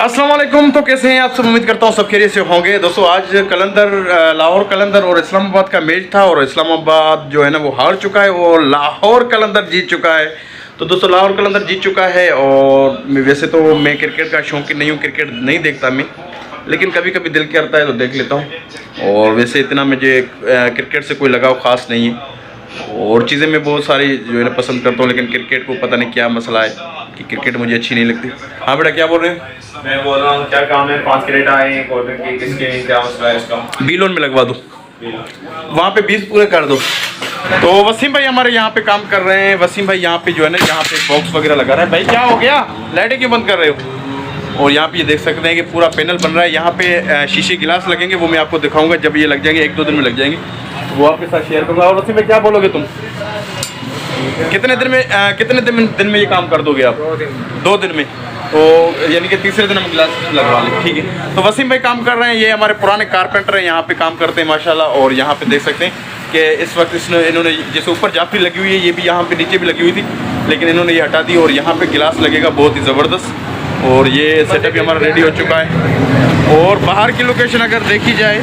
अस्सलाम वालेकुम। तो कैसे हैं आप सब? उम्मीद करता हूँ सब खैरियत से होंगे। दोस्तों आज लाहौर कलंदर और इस्लामाबाद का मैच था और इस्लामाबाद जो है ना वो हार चुका है और लाहौर कलंदर जीत चुका है। तो दोस्तों लाहौर कलंदर जीत चुका है और वैसे तो मैं क्रिकेट का शौकीन नहीं हूँ, क्रिकेट नहीं देखता मैं, लेकिन कभी कभी दिल करता है तो देख लेता हूँ। और वैसे इतना मुझे क्रिकेट से कोई लगाव ख़ास नहीं है और चीज़ें मैं बहुत सारी जो है ना पसंद करता हूँ, लेकिन क्रिकेट को पता नहीं क्या मसला है कि क्रिकेट मुझे अच्छी नहीं लगती। हाँ बेटा क्या बोल रहे हैं? मैं बोल रहा हूँ क्या काम है, 5 क्रेट आए हैं कॉर्नर के, किसके क्या मसला है इसका? बी लोन में लगवा दो, वहाँ पे 20 पूरे कर दो। तो वसीम भाई हमारे यहाँ पे काम कर रहे हैं। वसीम भाई यहाँ पे जो है ना यहाँ पे बॉक्स वगैरह लगा रहे हैं। भाई क्या हो गया, लाइटें क्यों बंद कर रहे हो? और यहाँ पे ये देख सकते हैं कि पूरा पैनल बन रहा है। यहाँ पे शीशे गिलास लगेंगे, वो मैं आपको दिखाऊंगा जब ये लग जाएंगे, 1-2 दिन में लग जाएंगे, वो आपके साथ शेयर करूँगा। और वसीम भाई क्या बोलोगे तुम, कितने दिन में ये काम कर दोगे आप? 2 दिन में। तो यानी कि तीसरे दिन हम गिलास लगवा लें, ठीक है। तो वसीम भाई काम कर रहे हैं, ये हमारे पुराने कारपेंटर हैं, यहाँ पे काम करते हैं माशाल्लाह। और यहाँ पे देख सकते हैं कि इस वक्त इन्होंने जैसे ऊपर जाफरी लगी हुई है, ये भी यहाँ पे नीचे भी लगी हुई थी, लेकिन इन्होंने ये हटा दी और यहाँ पे गिलास लगेगा बहुत ही ज़बरदस्त। और ये सेटअप भी हमारा रेडी हो चुका है। और बाहर की लोकेशन अगर देखी जाए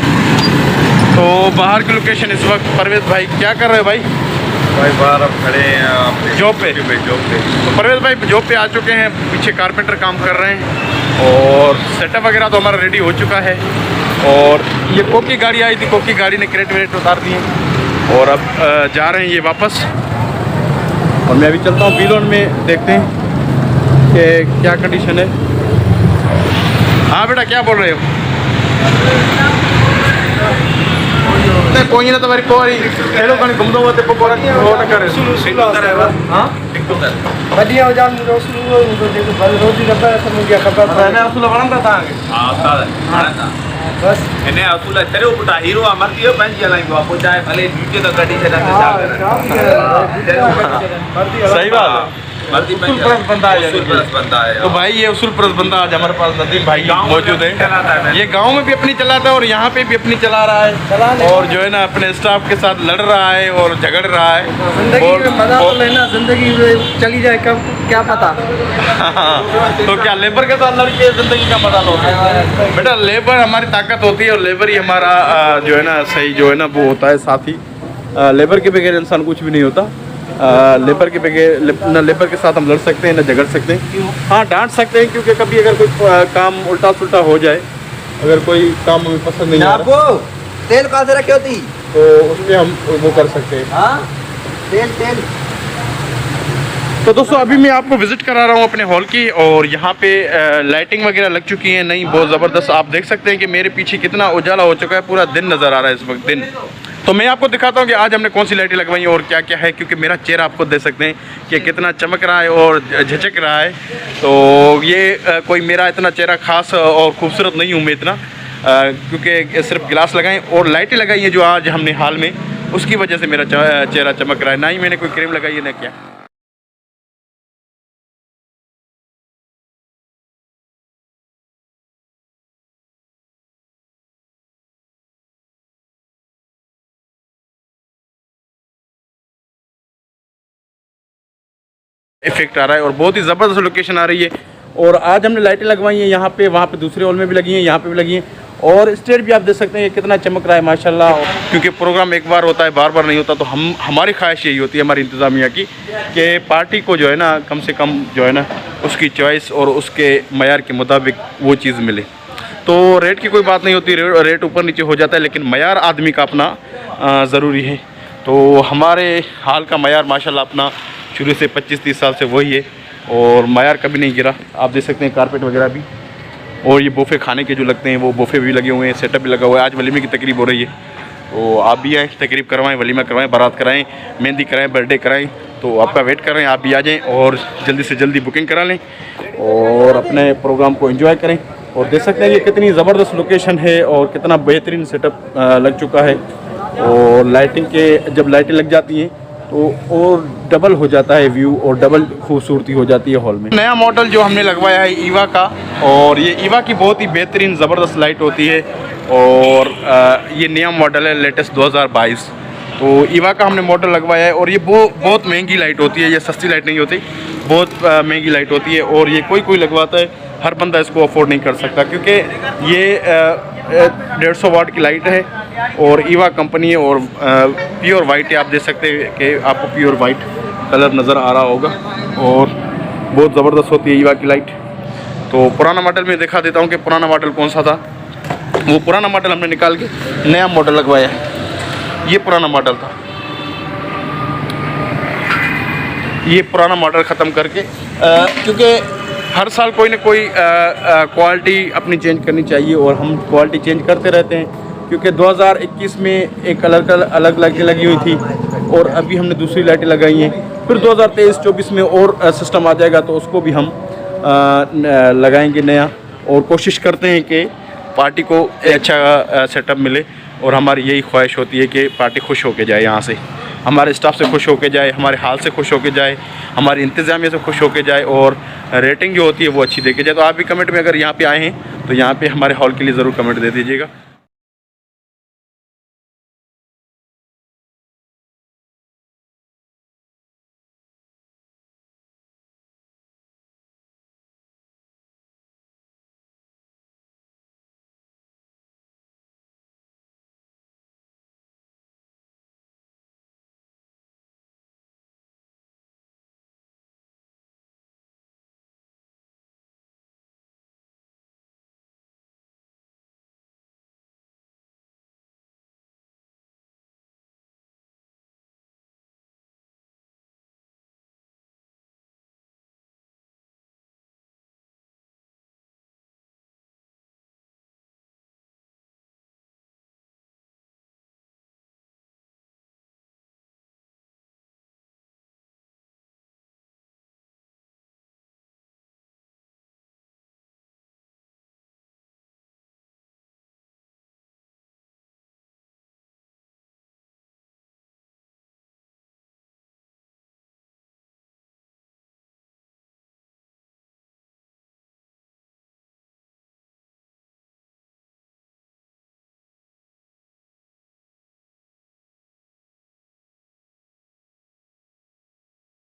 तो बाहर की लोकेशन इस वक्त परवेज़ भाई क्या कर रहे हो भाई? भाई बाहर अब खड़े हैं जॉब पे। तो परवेज़ भाई जॉब पे आ चुके हैं, पीछे कारपेंटर काम कर रहे हैं और सेटअप वगैरह तो हमारा रेडी हो चुका है। और ये कोकी गाड़ी आई थी, कोकी गाड़ी ने क्रेट वेट उतार दिए और अब जा रहे हैं ये वापस। और मैं अभी चलता हूँ बीलोन में, देखते हैं कि क्या कंडीशन है। हाँ बेटा क्या बोल रहे हो? कोई ना तुम्हारी कोई हेलो कहीं घूम दो ते पकोड़ा वो न करे हां बढ़िया हो जान देखो बल रोटी रबा समझ गया खबर मैंने असूल वणंदा था हां उस्ताद बस इन्हें असूल तेरे उठा हीरो अमरती हो पंजी लाइन वापस जाए भले नीचे तो गाड़ी से सही बात है। बंदा है तो भाई ये उसूल परस्त बंदा आज हमारे पास नदीम भाई मौजूद है। ये गांव में भी अपनी चलाता है और यहाँ पे भी अपनी चला रहा है और जो है ना अपने स्टाफ के साथ लड़ रहा है और झगड़ रहा है। जिंदगी में मजा तो लेना, जिंदगी में चली जाए कब क्या पता। तो क्या लेबर के साथ लड़के जिंदगी का मजा लो बेटा? लेबर हमारी ताकत होती है और लेबर ही हमारा जो है ना सही जो है ना वो होता है साथी। लेबर के बगैर इंसान कुछ भी नहीं होता। लेबर के बगैर न लेबर के साथ हम लड़ सकते हैं न झगड़ सकते हैं। हाँ डांट सकते हैं क्योंकि कभी अगर कोई काम उल्टा सुल्टा हो जाए, अगर कोई काम हमें पसंद नहीं आ रहा तेल कहाँ से रखी होती तो उसमें हम वो कर सकते हैं। हाँ तेल। तो दोस्तों अभी मैं आपको विजिट करा रहा हूँ अपने हॉल की और यहाँ पे लाइटिंग वगैरह लग चुकी है नई, बहुत ज़बरदस्त। आप देख सकते हैं कि मेरे पीछे कितना उजाला हो चुका है, पूरा दिन नज़र आ रहा है इस वक्त दिन। तो मैं आपको दिखाता हूँ कि आज हमने कौन सी लाइटें लगवाई हैं और क्या क्या है, क्योंकि मेरा चेहरा आपको देख सकते हैं कि कितना चमक रहा है और झचक रहा है। तो ये कोई मेरा इतना चेहरा ख़ास और खूबसूरत नहीं हूँ मैं इतना, क्योंकि सिर्फ गिलास लगाएं और लाइटें लगाई हैं जो आज हमने हाल में, उसकी वजह से मेरा चेहरा चमक रहा है। ना ही मैंने कोई क्रीम लगाई है ना क्या। इफेक्ट आ रहा है और बहुत ही ज़बरदस्त लोकेशन आ रही है। और आज हमने लाइटें लगवाई हैं यहाँ पे, वहाँ पे दूसरे हॉल में भी लगी हैं, यहाँ पे भी लगी हैं। और स्टेज भी आप देख सकते हैं कितना चमक रहा है माशाल्लाह। क्योंकि प्रोग्राम एक बार होता है, बार बार नहीं होता, तो हमारी ख्वाहिश यही होती है हमारी इंतज़ामिया की कि पार्टी को जो है ना कम से कम जो है ना उसकी चॉइस और उसके मयार के मुताबिक वो चीज़ मिले। तो रेट की कोई बात नहीं होती, रेट ऊपर नीचे हो जाता है, लेकिन मयार आदमी का अपना ज़रूरी है। तो हमारे हाल का मयार माशाल्लाह अपना शुरू से 25-30 साल से वही है और मयार कभी नहीं गिरा। आप देख सकते हैं कारपेट वगैरह भी, और ये बोफे खाने के जो लगते हैं वो बोफे भी लगे हुए हैं, सेटअप भी लगा हुआ है। आज वलीमे की तकरीब हो रही है, तो आप भी आएँ, तकरीब करवाएं, वलीमा करवाएं, बारात कराएं, मेहंदी कराएं, बर्थडे कराएं। तो आपका वेट कर रहे हैं, आप भी आ जाएँ और जल्दी से जल्दी बुकिंग करा लें और अपने प्रोग्राम को एंजॉय करें। और देख सकते हैं ये कितनी ज़बरदस्त लोकेशन है और कितना बेहतरीन सेटअप लग चुका है। और लाइटिंग के जब लाइटें लग जाती हैं तो और डबल हो जाता है व्यू और डबल खूबसूरती हो जाती है हॉल में। नया मॉडल जो हमने लगवाया है ईवा का, और ये ईवा की बहुत ही बेहतरीन ज़बरदस्त लाइट होती है और ये नया मॉडल है लेटेस्ट 2022। तो ईवा का हमने मॉडल लगवाया है और ये बहुत महंगी लाइट होती है, ये सस्ती लाइट नहीं होती, बहुत महंगी लाइट होती है। और ये कोई लगवाता है हर बंदा इसको अफोर्ड नहीं कर सकता, क्योंकि ये 150 वाट की लाइट है और ईवा कंपनी है और प्योर वाइट है। आप देख सकते हैं कि आपको प्योर वाइट कलर नज़र आ रहा होगा और बहुत ज़बरदस्त होती है ईवा की लाइट। तो पुराना मॉडल में दिखा देता हूँ कि पुराना मॉडल कौन सा था। वो पुराना मॉडल हमने निकाल के नया मॉडल लगवाया है। ये पुराना मॉडल था, ये पुराना मॉडल ख़त्म करके क्योंकि हर साल कोई ना कोई क्वालिटी अपनी चेंज करनी चाहिए और हम क्वालिटी चेंज करते रहते हैं। क्योंकि 2021 में एक अलग लाइटें लगी हुई थी और अभी हमने दूसरी लाइटें लगाई हैं। फिर 2023-24 में और सिस्टम आ जाएगा तो उसको भी हम लगाएंगे नया, और कोशिश करते हैं कि पार्टी को अच्छा सेटअप मिले। और हमारी यही ख्वाहिश होती है कि पार्टी खुश होके जाए, यहाँ से हमारे स्टाफ से खुश होके जाए, हमारे हाल से खुश होके जाए, हमारी इंतज़ामिया से खुश होके जाए और रेटिंग जो होती है वो अच्छी देके जाए। तो आप भी कमेंट में अगर यहाँ पे आए हैं तो यहाँ पे हमारे हॉल के लिए ज़रूर कमेंट दे दीजिएगा।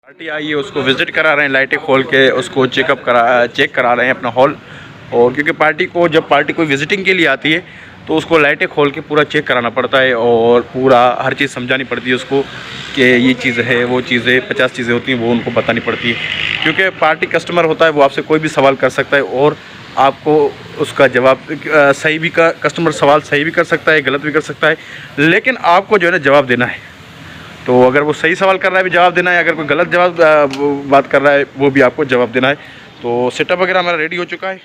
पार्टी आई है उसको विज़िट करा रहे हैं, लाइटें खोल के उसको चेक करा रहे हैं अपना हॉल। और क्योंकि जब पार्टी कोई विज़िटिंग के लिए आती है तो उसको लाइटें खोल के पूरा चेक कराना पड़ता है और पूरा हर चीज़ समझानी पड़ती है उसको कि ये चीज़ है, वो चीज़ है, 50 चीज़ें होती हैं वो उनको बतानी पड़ती है। क्योंकि पार्टी कस्टमर होता है, वो आपसे कोई भी सवाल कर सकता है और आपको उसका जवाब कस्टमर सवाल सही भी कर सकता है, गलत भी कर सकता है, लेकिन आपको जो है ना जवाब देना है। तो अगर वो सही सवाल कर रहा है भी जवाब देना है, अगर कोई गलत बात कर रहा है वो भी आपको जवाब देना है। तो सेटअप वगैरह हमारा रेडी हो चुका है।